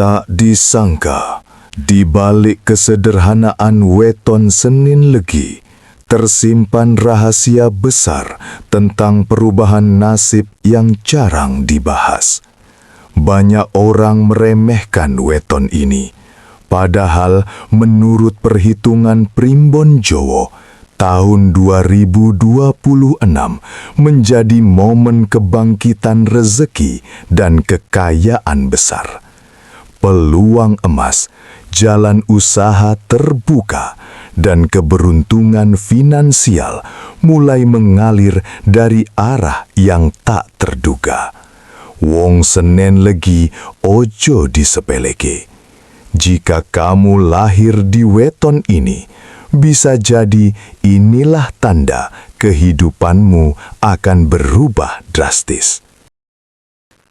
Tak disangka, di balik kesederhanaan weton Senin Legi, tersimpan rahasia besar tentang perubahan nasib yang jarang dibahas. Banyak orang meremehkan weton ini, padahal menurut perhitungan Primbon Jowo, tahun 2026 menjadi momen kebangkitan rezeki dan kekayaan besar. Peluang emas, jalan usaha terbuka, dan keberuntungan finansial mulai mengalir dari arah yang tak terduga. Wong Senen Legi ojo disepeleke. Jika kamu lahir di weton ini, bisa jadi inilah tanda kehidupanmu akan berubah drastis.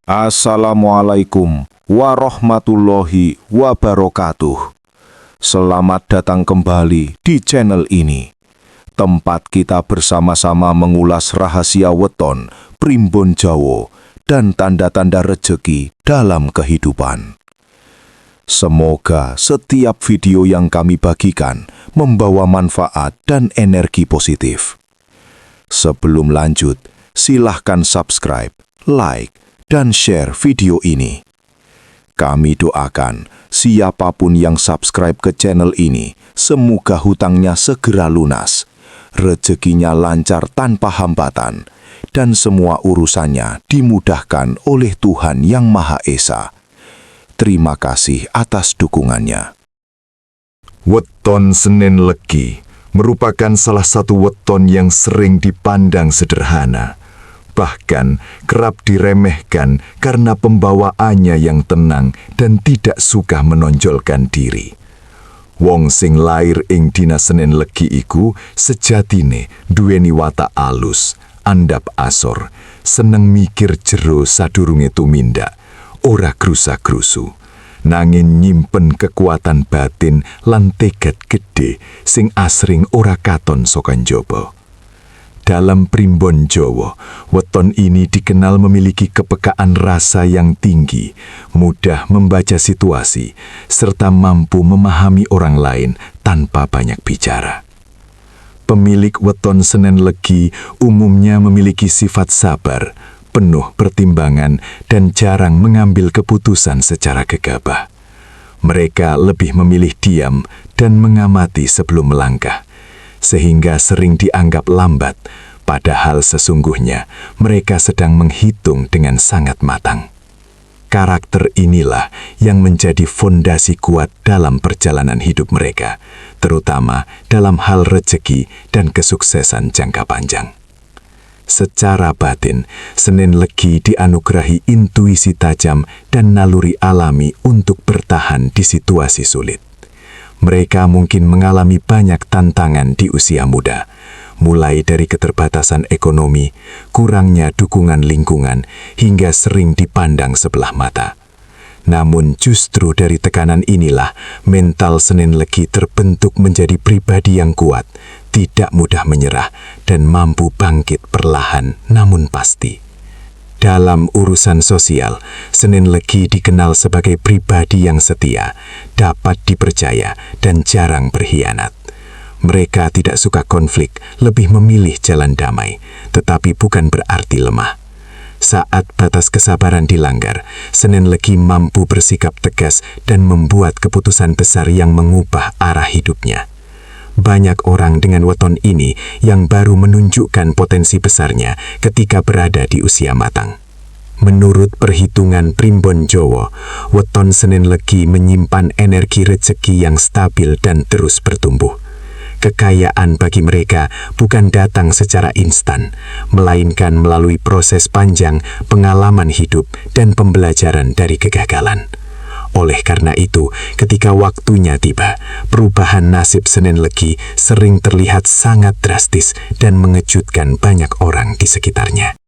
Assalamualaikum warahmatullahi wabarakatuh. Selamat datang kembali di channel ini, tempat kita bersama-sama mengulas rahasia weton Primbon Jowo dan tanda-tanda rejeki dalam kehidupan. Semoga setiap video yang kami bagikan membawa manfaat dan energi positif. Sebelum lanjut, silahkan subscribe, like, dan share video ini. Kami doakan siapapun yang subscribe ke channel ini, semoga hutangnya segera lunas, rezekinya lancar tanpa hambatan, dan semua urusannya dimudahkan oleh Tuhan Yang Maha Esa. Terima kasih atas dukungannya. Weton Senin Legi merupakan salah satu weton yang sering dipandang sederhana, bahkan kerap diremehkan karena pembawaannya yang tenang dan tidak suka menonjolkan diri. Wong sing lair ing dina Senin Legi iku sejatine duweni watak alus, andhap asor, seneng mikir jero sadurunge tumindak, ora grusa-grusu, nanging nyimpen kekuatan batin lan tekad gedhe sing asring ora katon saka njaba. Dalam Primbon Jowo, weton ini dikenal memiliki kepekaan rasa yang tinggi, mudah membaca situasi, serta mampu memahami orang lain tanpa banyak bicara. Pemilik weton Senin Legi umumnya memiliki sifat sabar, penuh pertimbangan, dan jarang mengambil keputusan secara gegabah. Mereka lebih memilih diam dan mengamati sebelum melangkah, sehingga sering dianggap lambat, padahal sesungguhnya mereka sedang menghitung dengan sangat matang. Karakter inilah yang menjadi fondasi kuat dalam perjalanan hidup mereka, terutama dalam hal rezeki dan kesuksesan jangka panjang. Secara batin, Senin Legi dianugerahi intuisi tajam dan naluri alami untuk bertahan di situasi sulit. Mereka mungkin mengalami banyak tantangan di usia muda, mulai dari keterbatasan ekonomi, kurangnya dukungan lingkungan, hingga sering dipandang sebelah mata. Namun justru dari tekanan inilah mental Senin Legi terbentuk menjadi pribadi yang kuat, tidak mudah menyerah, dan mampu bangkit perlahan namun pasti. Dalam urusan sosial, Senin Legi dikenal sebagai pribadi yang setia, dapat dipercaya, dan jarang berkhianat. Mereka tidak suka konflik, lebih memilih jalan damai, tetapi bukan berarti lemah. Saat batas kesabaran dilanggar, Senin Legi mampu bersikap tegas dan membuat keputusan besar yang mengubah arah hidupnya. Banyak orang dengan weton ini yang baru menunjukkan potensi besarnya ketika berada di usia matang. Menurut perhitungan Primbon Jowo, weton Senin Legi menyimpan energi rezeki yang stabil dan terus bertumbuh. Kekayaan bagi mereka bukan datang secara instan, melainkan melalui proses panjang, pengalaman hidup, dan pembelajaran dari kegagalan. Oleh karena itu, ketika waktunya tiba, perubahan nasib Senin Legi sering terlihat sangat drastis dan mengejutkan banyak orang di sekitarnya.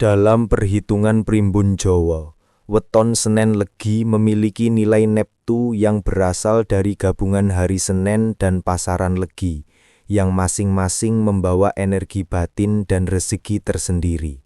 Dalam perhitungan Primbon Jowo, weton Senin Legi memiliki nilai neptu yang berasal dari gabungan hari Senin dan pasaran Legi, yang masing-masing membawa energi batin dan rezeki tersendiri.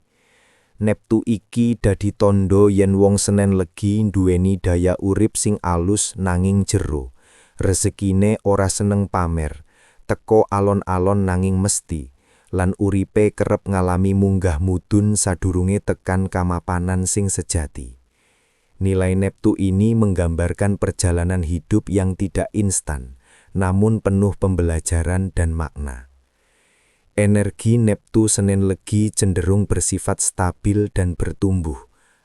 Neptu iki dadi tondo yen wong Senen Legi nduweni daya urip sing alus nanging jero. Rezekine ora seneng pamer, teko alon-alon nanging mesti, lan uripe kerep ngalami munggah mudhun sadurunge tekan kamapanan sing sejati. Nilai Neptu ini menggambarkan perjalanan hidup yang tidak instan, namun penuh pembelajaran dan makna. Energi Neptu Senen Legi cenderung bersifat stabil dan bertumbuh.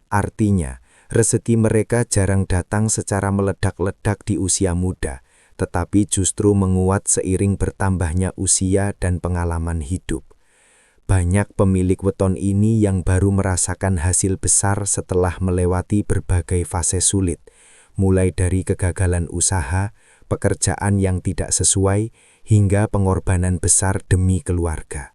Artinya, rezeki mereka jarang datang secara meledak-ledak di usia muda, tetapi justru menguat seiring bertambahnya usia dan pengalaman hidup. Banyak pemilik weton ini yang baru merasakan hasil besar setelah melewati berbagai fase sulit, mulai dari kegagalan usaha, pekerjaan yang tidak sesuai, hingga pengorbanan besar demi keluarga.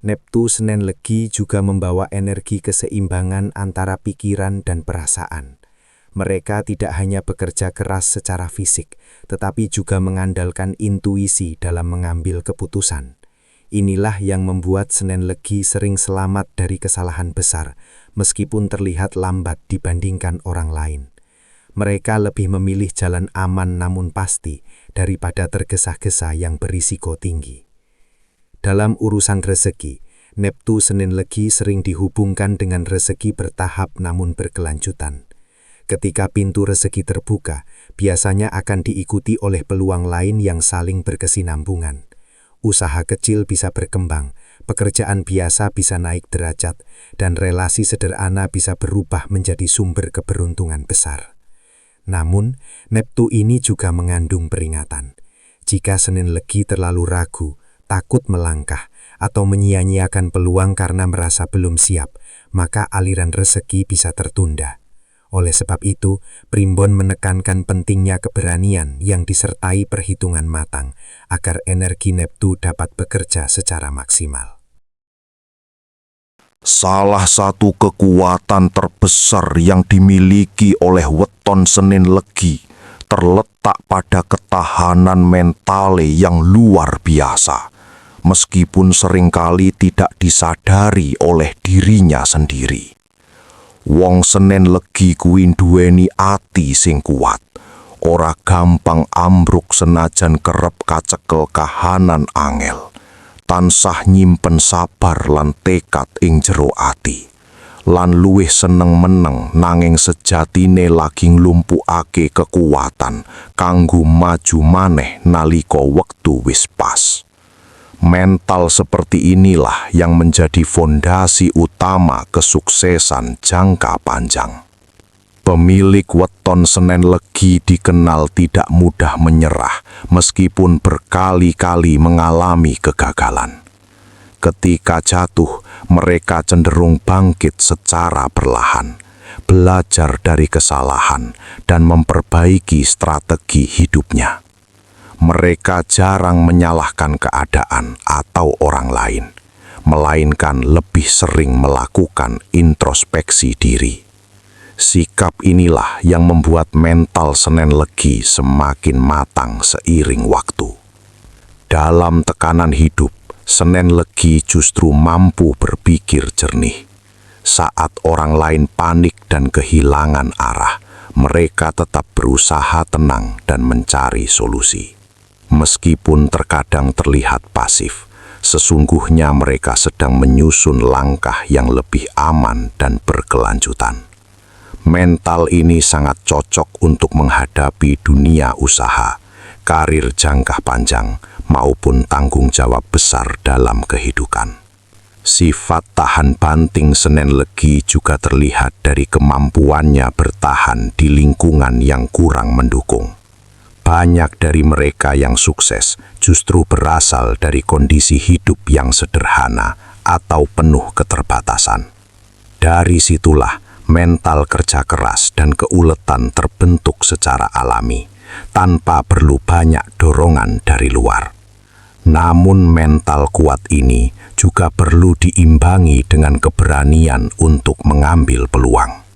Neptu Senen Legi juga membawa energi keseimbangan antara pikiran dan perasaan. Mereka tidak hanya bekerja keras secara fisik, tetapi juga mengandalkan intuisi dalam mengambil keputusan. Inilah yang membuat Senen Legi sering selamat dari kesalahan besar, meskipun terlihat lambat dibandingkan orang lain. Mereka lebih memilih jalan aman namun pasti daripada tergesa-gesa yang berisiko tinggi. Dalam urusan rezeki, Neptu Senen Legi sering dihubungkan dengan rezeki bertahap namun berkelanjutan. Ketika pintu rezeki terbuka, biasanya akan diikuti oleh peluang lain yang saling berkesinambungan. Usaha kecil bisa berkembang, pekerjaan biasa bisa naik derajat, dan relasi sederhana bisa berubah menjadi sumber keberuntungan besar. Namun, Neptu ini juga mengandung peringatan. Jika Senen Legi terlalu ragu, takut melangkah, atau menyia-nyiakan peluang karena merasa belum siap, maka aliran rezeki bisa tertunda. Oleh sebab itu, Primbon menekankan pentingnya keberanian yang disertai perhitungan matang, agar energi Neptu dapat bekerja secara maksimal. Salah satu kekuatan terbesar yang dimiliki oleh weton Senen Legi terletak pada ketahanan mentale yang luar biasa, meskipun seringkali tidak disadari oleh dirinya sendiri. Wong Senen Legi kuwi duweni ati sing kuat, ora gampang ambruk senajan kerep kacekel kahanan angel. Tansah nyimpen sabar lan tekad ing jero ati, lan luwih seneng meneng nanging sejatine lagi nglumpukake kekuatan kanggo maju maneh nalika wektu wis pas. Mental seperti inilah yang menjadi fondasi utama kesuksesan jangka panjang. Pemilik weton Senen Legi dikenal tidak mudah menyerah meskipun berkali-kali mengalami kegagalan. Ketika jatuh, mereka cenderung bangkit secara perlahan, belajar dari kesalahan, dan memperbaiki strategi hidupnya. Mereka jarang menyalahkan keadaan atau orang lain, melainkan lebih sering melakukan introspeksi diri. Sikap inilah yang membuat mental Senen Legi semakin matang seiring waktu. Dalam tekanan hidup, Senen Legi justru mampu berpikir jernih. Saat orang lain panik dan kehilangan arah, mereka tetap berusaha tenang dan mencari solusi. Meskipun terkadang terlihat pasif, sesungguhnya mereka sedang menyusun langkah yang lebih aman dan berkelanjutan. Mental ini sangat cocok untuk menghadapi dunia usaha, karir jangka panjang, maupun tanggung jawab besar dalam kehidupan. Sifat tahan banting Senen Legi juga terlihat dari kemampuannya bertahan di lingkungan yang kurang mendukung. Banyak dari mereka yang sukses justru berasal dari kondisi hidup yang sederhana atau penuh keterbatasan. Dari situlah mental kerja keras dan keuletan terbentuk secara alami, tanpa perlu banyak dorongan dari luar. Namun mental kuat ini juga perlu diimbangi dengan keberanian untuk mengambil peluang.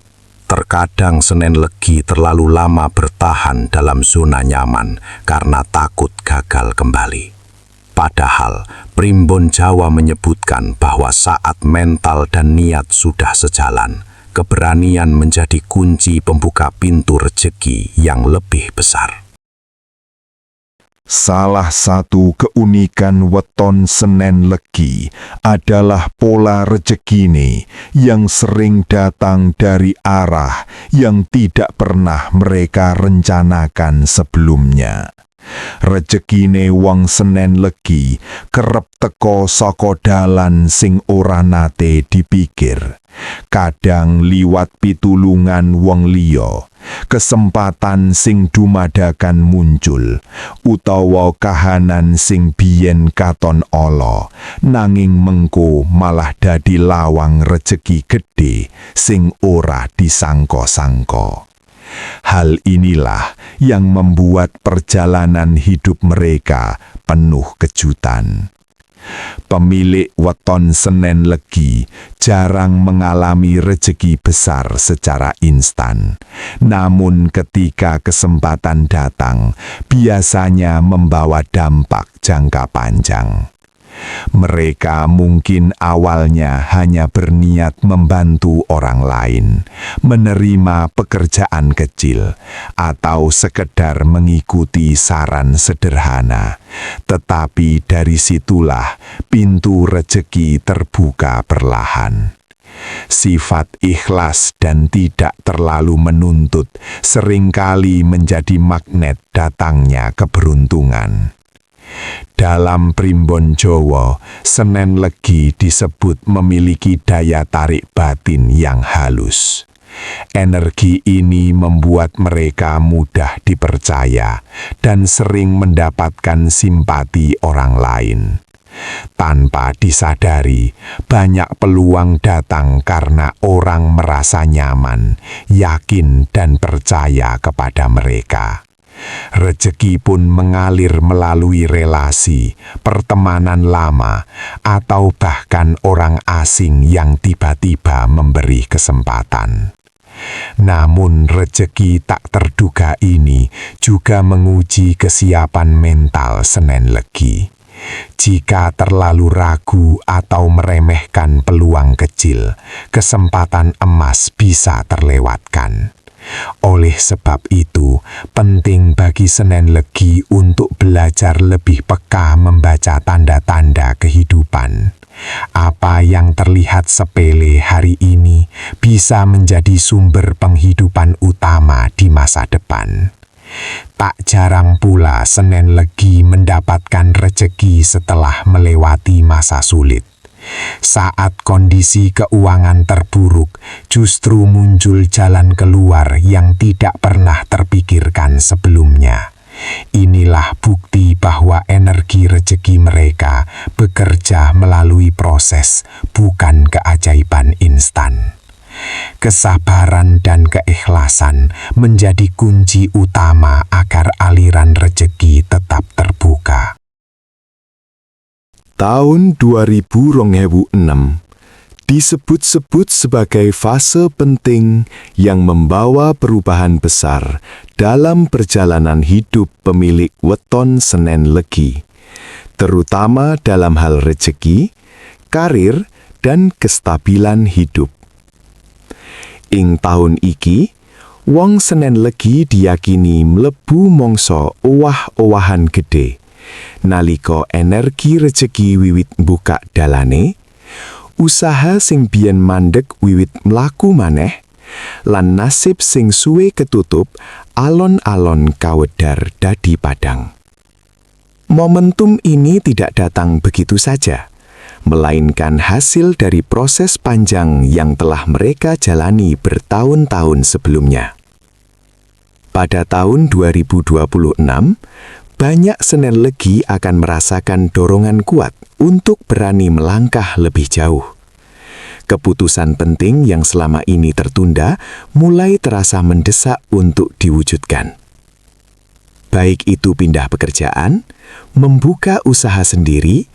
Terkadang Senen Legi terlalu lama bertahan dalam zona nyaman karena takut gagal kembali. Padahal Primbon Jawa menyebutkan bahwa saat mental dan niat sudah sejalan, keberanian menjadi kunci pembuka pintu rezeki yang lebih besar. Salah satu keunikan weton Senen Legi adalah pola rezekine yang sering datang dari arah yang tidak pernah mereka rencanakan sebelumnya. Rezekine wong Senen Legi kerep teka saka dalan sing ora nate dipikir. Kadang liwat pitulungan wong liya, kesempatan sing dumadakan muncul, utawa kahanan sing biyen katon ala, nanging mengko malah dadi lawang rejeki gedhe sing ora disangka-sangka. Hal inilah yang membuat perjalanan hidup mereka penuh kejutan. Pemilik weton Senen Legi jarang mengalami rezeki besar secara instan. Namun ketika kesempatan datang, biasanya membawa dampak jangka panjang. Mereka mungkin awalnya hanya berniat membantu orang lain, menerima pekerjaan kecil, atau sekedar mengikuti saran sederhana. Tetapi dari situlah pintu rezeki terbuka perlahan. Sifat ikhlas dan tidak terlalu menuntut seringkali menjadi magnet datangnya keberuntungan. Dalam primbon Jawa, Senen Legi disebut memiliki daya tarik batin yang halus. Energi ini membuat mereka mudah dipercaya dan sering mendapatkan simpati orang lain. Tanpa disadari, banyak peluang datang karena orang merasa nyaman, yakin, dan percaya kepada mereka. Rezeki pun mengalir melalui relasi, pertemanan lama, atau bahkan orang asing yang tiba-tiba memberi kesempatan. Namun rezeki tak terduga ini juga menguji kesiapan mental Senen Legi. Jika terlalu ragu atau meremehkan peluang kecil, kesempatan emas bisa terlewatkan. Oleh sebab itu, penting bagi Senen Legi untuk belajar lebih peka membaca tanda-tanda kehidupan. Apa yang terlihat sepele hari ini bisa menjadi sumber penghidupan utama di masa depan. Tak jarang pula Senen Legi mendapatkan rezeki setelah melewati masa sulit. Saat kondisi keuangan terburuk, justru muncul jalan keluar yang tidak pernah terpikirkan sebelumnya. Inilah bukti bahwa energi rezeki mereka bekerja melalui proses, bukan keajaiban instan. Kesabaran dan keikhlasan menjadi kunci utama agar aliran rezeki tetap terbuka. Tahun 2006 disebut-sebut sebagai fase penting yang membawa perubahan besar dalam perjalanan hidup pemilik weton Senen Legi, terutama dalam hal rezeki, karir, dan kestabilan hidup. Ing tahun iki, wong Senen Legi diyakini mlebu mangsa owah-owahan gedhe. Nalika energi rezeki wiwit buka dalane, usaha sing biyen mandeg wiwit mlaku maneh, lan nasib sing suwe ketutup alon-alon kawedar dadi padang. Momentum ini tidak datang begitu saja, melainkan hasil dari proses panjang yang telah mereka jalani bertahun-tahun sebelumnya. Pada tahun 2026, banyak Senen Legi akan merasakan dorongan kuat untuk berani melangkah lebih jauh. Keputusan penting yang selama ini tertunda mulai terasa mendesak untuk diwujudkan. Baik itu pindah pekerjaan, membuka usaha sendiri,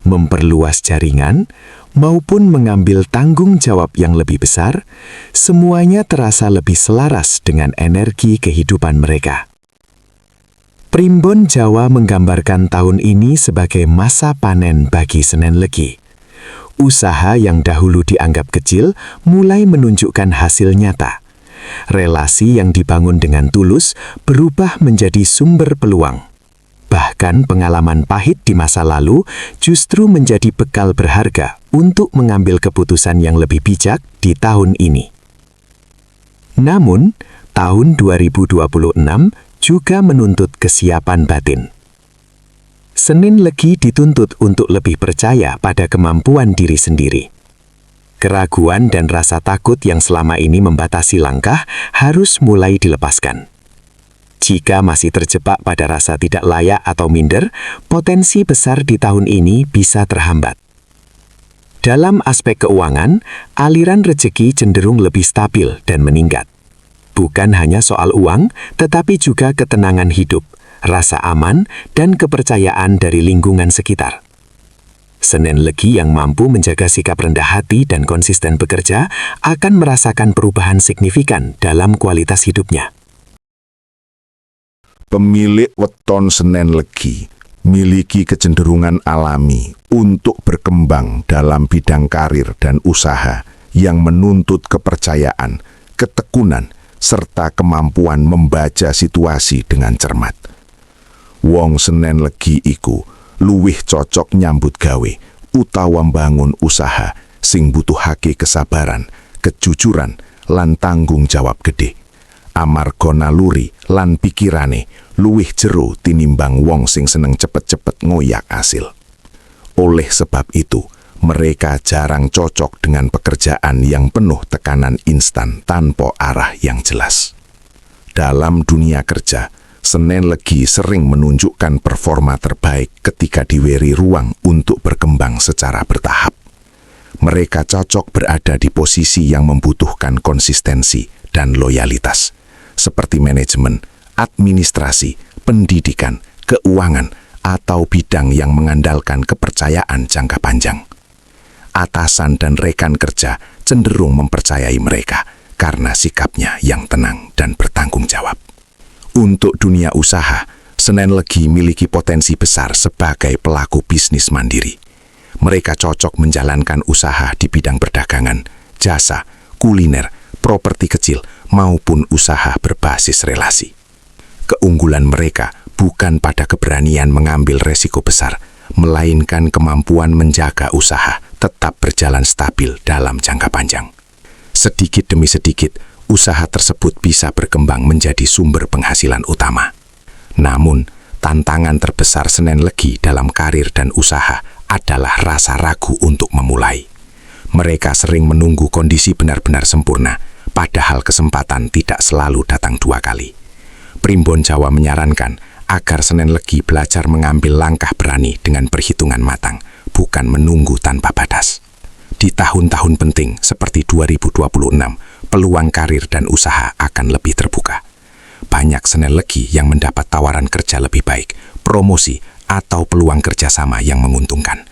memperluas jaringan, maupun mengambil tanggung jawab yang lebih besar, semuanya terasa lebih selaras dengan energi kehidupan mereka. Primbon Jawa menggambarkan tahun ini sebagai masa panen bagi Senen Legi. Usaha yang dahulu dianggap kecil mulai menunjukkan hasil nyata. Relasi yang dibangun dengan tulus berubah menjadi sumber peluang. Bahkan pengalaman pahit di masa lalu justru menjadi bekal berharga untuk mengambil keputusan yang lebih bijak di tahun ini. Namun, tahun 2026 juga menuntut kesiapan batin. Senen Legi dituntut untuk lebih percaya pada kemampuan diri sendiri. Keraguan dan rasa takut yang selama ini membatasi langkah harus mulai dilepaskan. Jika masih terjebak pada rasa tidak layak atau minder, potensi besar di tahun ini bisa terhambat. Dalam aspek keuangan, aliran rezeki cenderung lebih stabil dan meningkat. Bukan hanya soal uang, tetapi juga ketenangan hidup, rasa aman, dan kepercayaan dari lingkungan sekitar. Senen Legi yang mampu menjaga sikap rendah hati dan konsisten bekerja akan merasakan perubahan signifikan dalam kualitas hidupnya. Pemilik weton Senen Legi miliki kecenderungan alami untuk berkembang dalam bidang karir dan usaha yang menuntut kepercayaan, ketekunan, serta kemampuan membaca situasi dengan cermat. Wong Senen Legi iku luwih cocok nyambut gawe utawa mbangun usaha sing butuhake kesabaran, kejujuran, lan tanggung jawab gede. Amarga naluri lan pikirane luwih jero tinimbang wong sing seneng cepet-cepet ngoyak asil. Oleh sebab itu, mereka jarang cocok dengan pekerjaan yang penuh tekanan instan tanpa arah yang jelas. Dalam dunia kerja, Senen Legi sering menunjukkan performa terbaik ketika diweri ruang untuk berkembang secara bertahap. Mereka cocok berada di posisi yang membutuhkan konsistensi dan loyalitas, seperti manajemen, administrasi, pendidikan, keuangan, atau bidang yang mengandalkan kepercayaan jangka panjang. Atasan dan rekan kerja cenderung mempercayai mereka karena sikapnya yang tenang dan bertanggung jawab. Untuk dunia usaha, Senen Legi miliki potensi besar sebagai pelaku bisnis mandiri. Mereka cocok menjalankan usaha di bidang perdagangan, jasa, kuliner, properti kecil, maupun usaha berbasis relasi. Keunggulan mereka bukan pada keberanian mengambil resiko besar, melainkan kemampuan menjaga usaha tetap berjalan stabil dalam jangka panjang. Sedikit demi sedikit, usaha tersebut bisa berkembang menjadi sumber penghasilan utama. Namun, tantangan terbesar Senen Legi dalam karir dan usaha adalah rasa ragu untuk memulai. Mereka sering menunggu kondisi benar-benar sempurna, padahal kesempatan tidak selalu datang dua kali. Primbon Jawa menyarankan agar Senen Legi belajar mengambil langkah berani dengan perhitungan matang, bukan menunggu tanpa batas. Di tahun-tahun penting seperti 2026, peluang karir dan usaha akan lebih terbuka. Banyak Senen Legi yang mendapat tawaran kerja lebih baik, promosi, atau peluang kerjasama yang menguntungkan.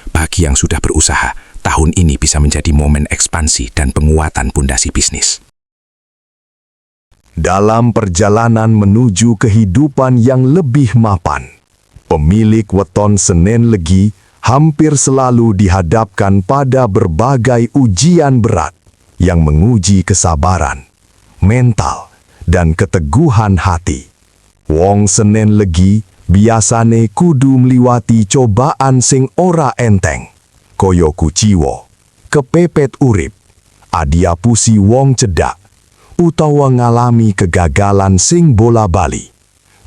Bagi yang sudah berusaha, tahun ini bisa menjadi momen ekspansi dan penguatan pondasi bisnis. Dalam perjalanan menuju kehidupan yang lebih mapan, pemilik weton Senen Legi hampir selalu dihadapkan pada berbagai ujian berat yang menguji kesabaran, mental, dan keteguhan hati. Wong Senen Legi biasane kudu mliwati cobaan sing ora enteng, kaya kuciwa, kepepet urip, adiapusi wong cedak, utawa ngalami kegagalan sing bola-bali.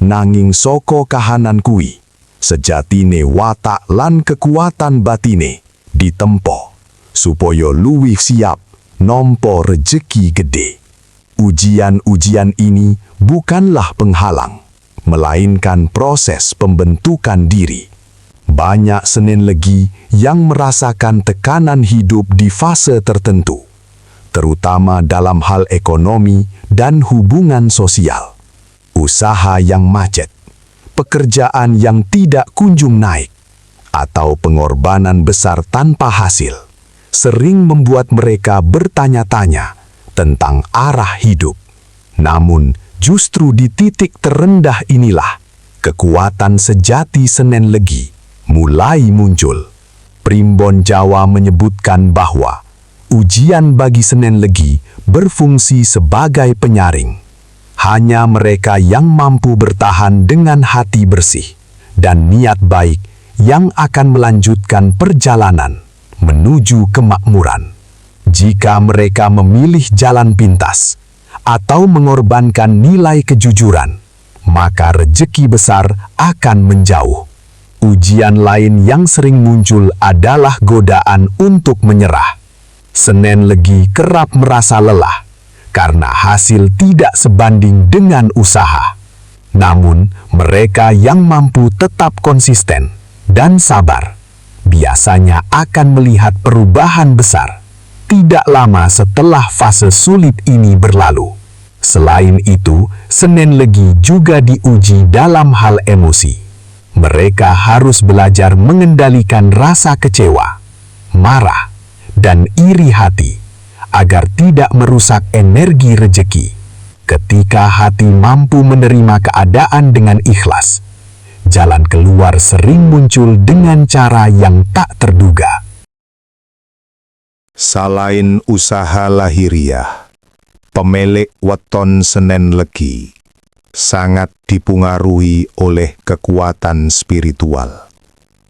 Nanging saka kahanan kuwi, sejatine watak lan kekuatan batine ditempa supaya luwih siap nampa rejeki gede. Ujian-ujian ini bukanlah penghalang, melainkan proses pembentukan diri. Banyak Senen Legi yang merasakan tekanan hidup di fase tertentu, terutama dalam hal ekonomi dan hubungan sosial. Usaha yang macet, pekerjaan yang tidak kunjung naik, atau pengorbanan besar tanpa hasil, sering membuat mereka bertanya-tanya tentang arah hidup. Namun, justru di titik terendah inilah kekuatan sejati Senen Legi mulai muncul. Primbon Jawa menyebutkan bahwa ujian bagi Senen Legi berfungsi sebagai penyaring. Hanya mereka yang mampu bertahan dengan hati bersih dan niat baik yang akan melanjutkan perjalanan menuju kemakmuran. Jika mereka memilih jalan pintas atau mengorbankan nilai kejujuran, maka rejeki besar akan menjauh. Ujian lain yang sering muncul adalah godaan untuk menyerah. Senen Legi kerap merasa lelah karena hasil tidak sebanding dengan usaha. Namun, mereka yang mampu tetap konsisten dan sabar biasanya akan melihat perubahan besar tidak lama setelah fase sulit ini berlalu. Selain itu, Senen Legi juga diuji dalam hal emosi. Mereka harus belajar mengendalikan rasa kecewa, marah, dan iri hati agar tidak merusak energi rejeki. Ketika hati mampu menerima keadaan dengan ikhlas, jalan keluar sering muncul dengan cara yang tak terduga. Selain usaha lahiriah, pemilik weton Senen Legi sangat dipengaruhi oleh kekuatan spiritual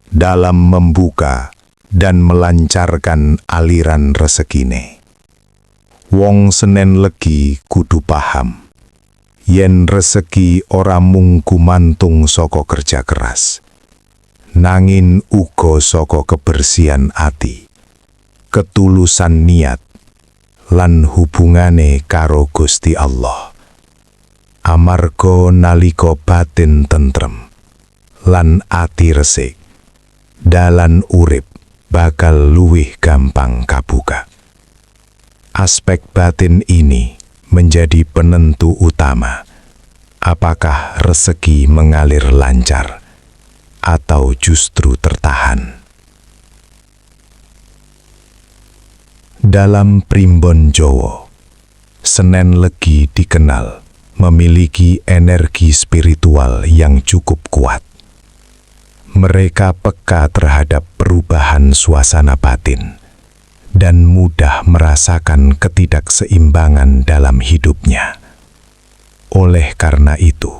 dalam membuka dan melancarkan aliran rezekine. Wong Senen Legi kudu paham yen rezeki ora mung gumantung saka kerja keras, nanging uga saka kebersihan ati, ketulusan niat, lan hubungane karo Gusti Allah. Amarga nalika batin tentrem lan ati resik, dalan urip bakal luwih gampang kabuka. Aspek batin ini menjadi penentu utama apakah rezeki mengalir lancar atau justru tertahan. Dalam primbon Jawa, Senen Legi dikenal memiliki energi spiritual yang cukup kuat. Mereka peka terhadap perubahan suasana batin dan mudah merasakan ketidakseimbangan dalam hidupnya. Oleh karena itu,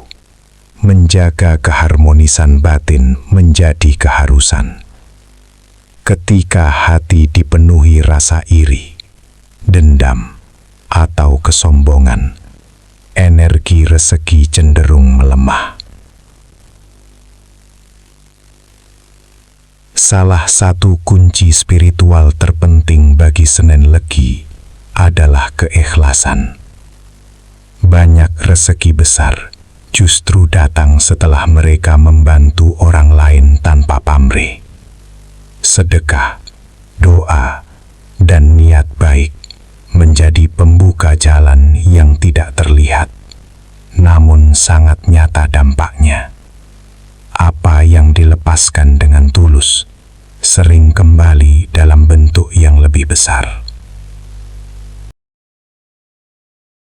menjaga keharmonisan batin menjadi keharusan. Ketika hati dipenuhi rasa iri, dendam, atau kesombongan, energi rezeki cenderung melemah. Salah satu kunci spiritual terpenting bagi Senen Legi adalah keikhlasan. Banyak rezeki besar justru datang setelah mereka membantu orang lain tanpa pamrih. Sedekah, doa, dan niat baik menjadi pembuka jalan yang tidak terlihat, namun sangat nyata dampaknya. Apa yang dilepaskan dengan tulus sering kembali dalam bentuk yang lebih besar.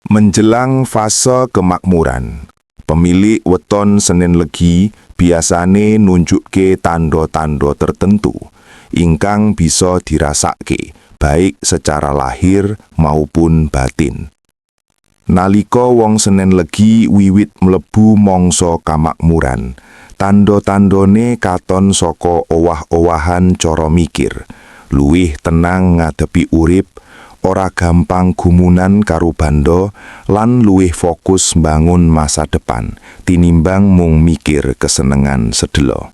Menjelang fase kemakmuran, pemilik weton Senen Legi biasane nunjukke tanda-tanda tertentu ingkang bisa dirasake baik secara lahir maupun batin. Nalika wong Senen Legi wiwit mlebu mangsa kamakmuran, tanda-tandane katon saka owah-owahan cara mikir, luwih tenang ngadepi urip, ora gampang gumunan karo banda, lan luwih fokus mbangun masa depan tinimbang mung mikir kesenengan sedelo.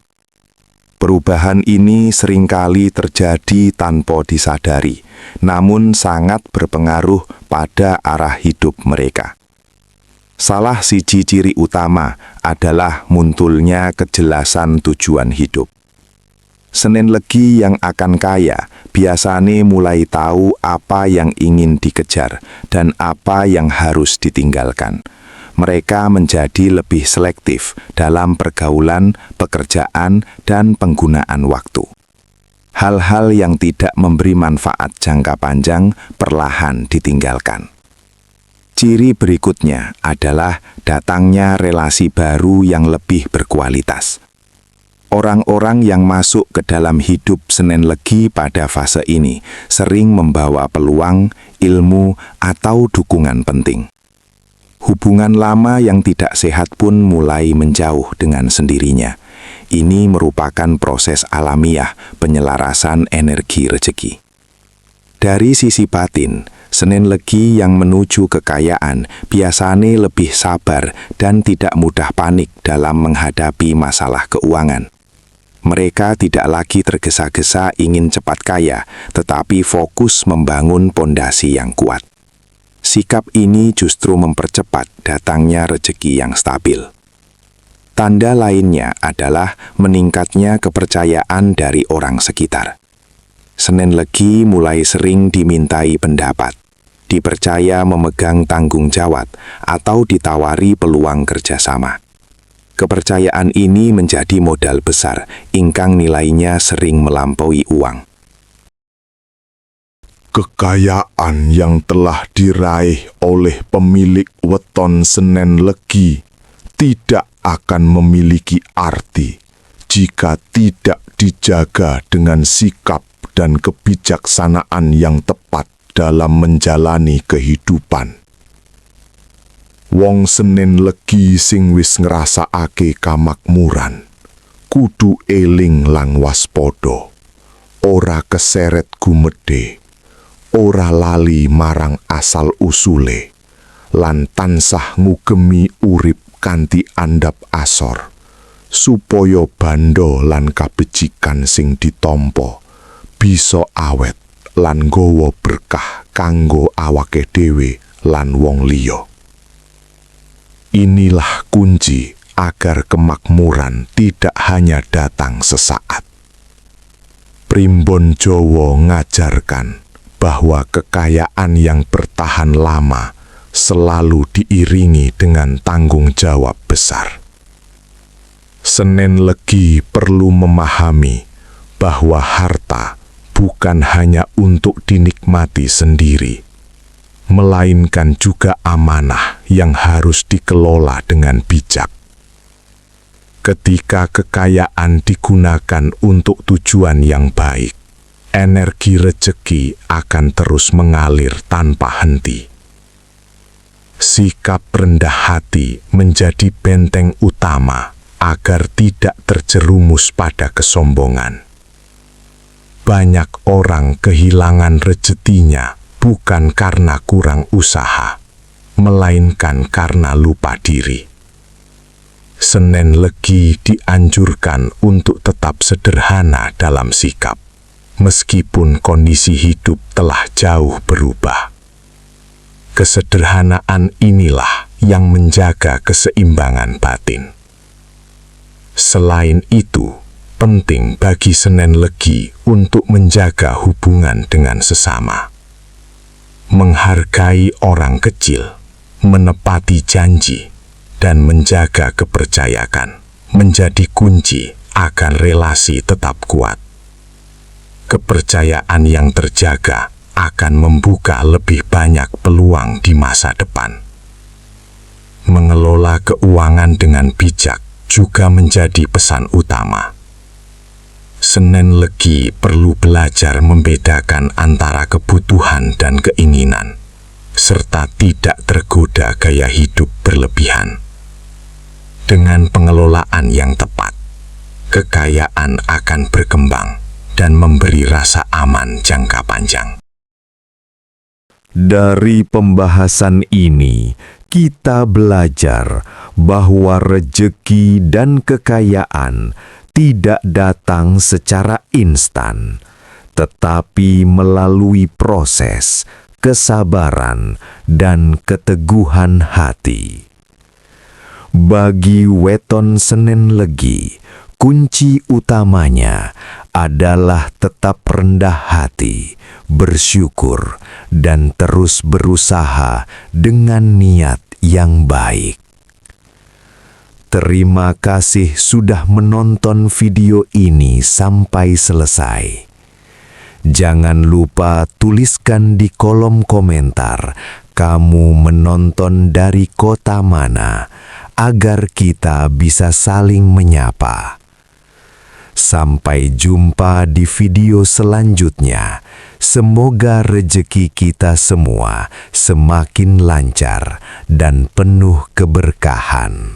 Perubahan ini seringkali terjadi tanpa disadari, namun sangat berpengaruh pada arah hidup mereka. Salah siji ciri utama adalah munculnya kejelasan tujuan hidup. Senen Legi yang akan kaya biasane mulai tahu apa yang ingin dikejar dan apa yang harus ditinggalkan. Mereka menjadi lebih selektif dalam pergaulan, pekerjaan, dan penggunaan waktu. Hal-hal yang tidak memberi manfaat jangka panjang perlahan ditinggalkan. Ciri berikutnya adalah datangnya relasi baru yang lebih berkualitas. Orang-orang yang masuk ke dalam hidup Senen Legi pada fase ini sering membawa peluang, ilmu, atau dukungan penting. Hubungan lama yang tidak sehat pun mulai menjauh dengan sendirinya. Ini merupakan proses alamiah penyelarasan energi rezeki. Dari sisi batin, Senen Legi yang menuju kekayaan biasanya lebih sabar dan tidak mudah panik dalam menghadapi masalah keuangan. Mereka tidak lagi tergesa-gesa ingin cepat kaya, tetapi fokus membangun pondasi yang kuat. Sikap ini justru mempercepat datangnya rezeki yang stabil. Tanda lainnya adalah meningkatnya kepercayaan dari orang sekitar. Senen Legi mulai sering dimintai pendapat, dipercaya memegang tanggung jawab, atau ditawari peluang kerjasama. Kepercayaan ini menjadi modal besar, ingkang nilainya sering melampaui uang. Kekayaan yang telah diraih oleh pemilik weton Senen Legi tidak akan memiliki arti jika tidak dijaga dengan sikap dan kebijaksanaan yang tepat dalam menjalani kehidupan. Wong Senen Legi sing wis ngrasakake kamakmuran, kudu eling lan waspada, ora keseret gumedhe, ora lali marang asal usule, lan tansah ngugemi urip kanthi andhap asor, supaya banda lan kabecikan sing ditampa bisa awet lan nggawa berkah kanggo awake dhewe lan wong liya. Inilah kunci agar kemakmuran tidak hanya datang sesaat. Primbon Jawa ngajarkan bahwa kekayaan yang bertahan lama selalu diiringi dengan tanggung jawab besar. Senen Legi perlu memahami bahwa harta bukan hanya untuk dinikmati sendiri, melainkan juga amanah yang harus dikelola dengan bijak. Ketika kekayaan digunakan untuk tujuan yang baik, energi rezeki akan terus mengalir tanpa henti. Sikap rendah hati menjadi benteng utama agar tidak terjerumus pada kesombongan. Banyak orang kehilangan rezekinya bukan karena kurang usaha, melainkan karena lupa diri. Senen Legi dianjurkan untuk tetap sederhana dalam sikap, meskipun kondisi hidup telah jauh berubah. Kesederhanaan inilah yang menjaga keseimbangan batin. Selain itu, penting bagi Senen Legi untuk menjaga hubungan dengan sesama. Menghargai orang kecil, menepati janji, dan menjaga kepercayaan menjadi kunci agar relasi tetap kuat. Kepercayaan yang terjaga akan membuka lebih banyak peluang di masa depan. Mengelola keuangan dengan bijak juga menjadi pesan utama. Senen Legi perlu belajar membedakan antara kebutuhan dan keinginan, serta tidak tergoda gaya hidup berlebihan. Dengan pengelolaan yang tepat, kekayaan akan berkembang dan memberi rasa aman jangka panjang. Dari pembahasan ini, kita belajar bahwa rezeki dan kekayaan tidak datang secara instan, tetapi melalui proses, kesabaran, dan keteguhan hati. Bagi weton Senen Legi, kunci utamanya adalah tetap rendah hati, bersyukur, dan terus berusaha dengan niat yang baik. Terima kasih sudah menonton video ini sampai selesai. Jangan lupa tuliskan di kolom komentar kamu menonton dari kota mana agar kita bisa saling menyapa. Sampai jumpa di video selanjutnya. Semoga rejeki kita semua semakin lancar dan penuh keberkahan.